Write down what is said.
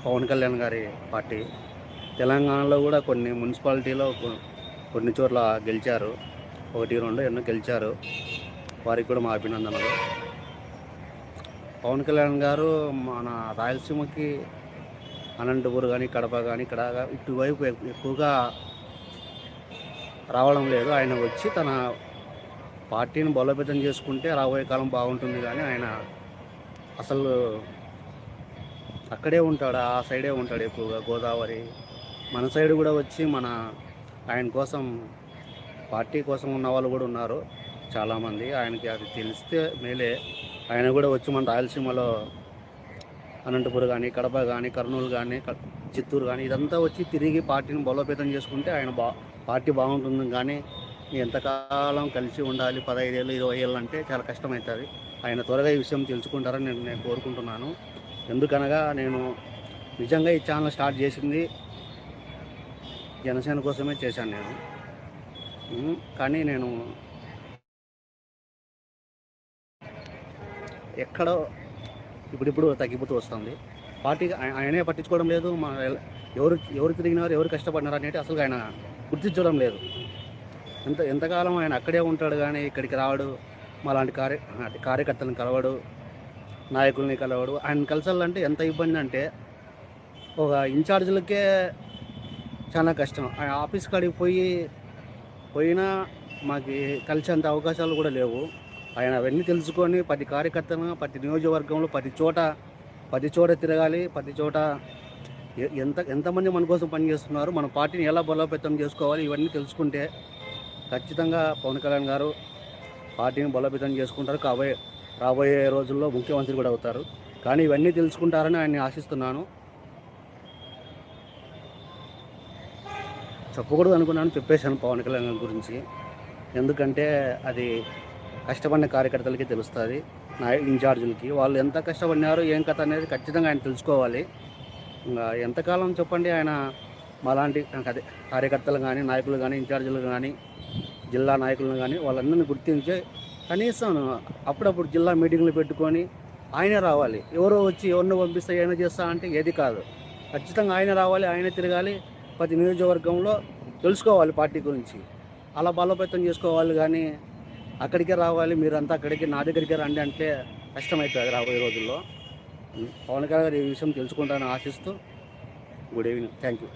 పవన్ కళ్యాణ్ గారి పార్టీ. తెలంగాణలో కూడా కొన్ని మున్సిపాలిటీలో కొన్ని చోట్ల గెలిచారు. 1, 2 ఎన్నో గెలిచారు. వారికి కూడా మా అభినందనలు. పవన్ కళ్యాణ్ గారు మన రాయలసీమకి అనంతపురం కానీ, కడప కానీ, ఇక్కడ ఇటువైపు ఎక్కువగా రావడం లేదు. ఆయన వచ్చి తన పార్టీని బలోపేతం చేసుకుంటే రాబోయే కాలం బాగుంటుంది. కానీ ఆయన అసలు అక్కడే ఉంటాడు, ఆ సైడే ఉంటాడు ఎక్కువగా, గోదావరి మన సైడ్ కూడా వచ్చి ఆయన కోసం, పార్టీ కోసం ఉన్న వాళ్ళు కూడా ఉన్నారు చాలామంది. ఆయనకి అది తెలిస్తే మేలే. ఆయన కూడా వచ్చి మన రాయలసీమలో అనంతపురం కానీ, కడప కానీ, కర్నూలు కానీ, చిత్తూరు కానీ ఇదంతా వచ్చి తిరిగి పార్టీని బలోపేతం చేసుకుంటే ఆయన పార్టీ బాగుంటుంది. కానీ ఎంతకాలం కలిసి ఉండాలి, 15 ఏళ్ళు 20 ఏళ్ళు అంటే చాలా కష్టమవుతుంది. ఆయన త్వరగా ఈ విషయం తెలుసుకుంటారని నేను కోరుకుంటున్నాను. ఎందుకనగా నేను నిజంగా ఈ ఛానల్ స్టార్ట్ చేసింది జనసేన కోసమే చేశాను నేను. కానీ నేను ఎక్కడో ఇప్పుడిప్పుడు తగ్గిపోతూ వస్తుంది. పార్టీకి ఆయనే పట్టించుకోవడం లేదు. ఎవరు తిరిగినారు, ఎవరు కష్టపడినారు అనేది అసలు ఆయన గుర్తించడం లేదు. ఎంతకాలం ఆయన అక్కడే ఉంటాడు కానీ ఇక్కడికి రావడు. మాలాంటి కార్యకర్తలను కలవడు, నాయకుల్ని కలవడు. ఆయన కలిసాలంటే ఎంత ఇబ్బంది అంటే ఒక ఇన్ఛార్జీలకే చాలా కష్టం. ఆయన ఆఫీస్ కాడికి పోయినా మాకు కలిసేంత అవకాశాలు కూడా లేవు. ఆయన అవన్నీ తెలుసుకొని ప్రతి కార్యకర్తను, ప్రతి నియోజకవర్గంలో ప్రతి చోట తిరగాలి. ప్రతి చోట ఎంతమంది మన కోసం పనిచేస్తున్నారు, మన పార్టీని ఎలా బలోపేతం చేసుకోవాలి, ఇవన్నీ తెలుసుకుంటే ఖచ్చితంగా పవన్ కళ్యాణ్ గారు పార్టీని బలోపేతం చేసుకుంటారు. రాబోయే రోజుల్లో ముఖ్యమంత్రి కూడా అవుతారు. కానీ ఇవన్నీ తెలుసుకుంటారని ఆయన్ని ఆశిస్తున్నాను. చెప్పకూడదు అనుకున్నాను, చెప్పేశాను పవన్ కళ్యాణ్ గారి గురించి. ఎందుకంటే అది కష్టపడిన కార్యకర్తలకి తెలుస్తుంది, ఇన్ఛార్జీలకి. వాళ్ళు ఎంత కష్టపడినారు, ఏం కథ అనేది ఖచ్చితంగా ఆయన తెలుసుకోవాలి. ఇంకా ఎంతకాలం చెప్పండి, ఆయన మాలాంటి కార్యకర్తలు కానీ, నాయకులు కానీ, ఇన్ఛార్జీలు కానీ, జిల్లా నాయకులను కానీ వాళ్ళందరినీ గుర్తించి కనీసం అప్పుడప్పుడు జిల్లా మీటింగ్లు పెట్టుకొని ఆయనే రావాలి. ఎవరో వచ్చి ఎవరిని పంపిస్తే ఏమైనా చేస్తా అంటే ఏది కాదు. ఖచ్చితంగా ఆయన రావాలి, ఆయనే తిరగాలి. ప్రతి నియోజకవర్గంలో తెలుసుకోవాలి పార్టీ గురించి, అలా బలోపేతం చేసుకోవాలి. కానీ అక్కడికే రావాలి, మీరంతా అక్కడికి నా దగ్గరికి రండి అంటే కష్టమవుతుంది రాబోయే రోజుల్లో. పవన్ కళ్యాణ్ గారు ఈ విషయం తెలుసుకుంటానని ఆశిస్తూ గుడ్ ఈవినింగ్. Thank you.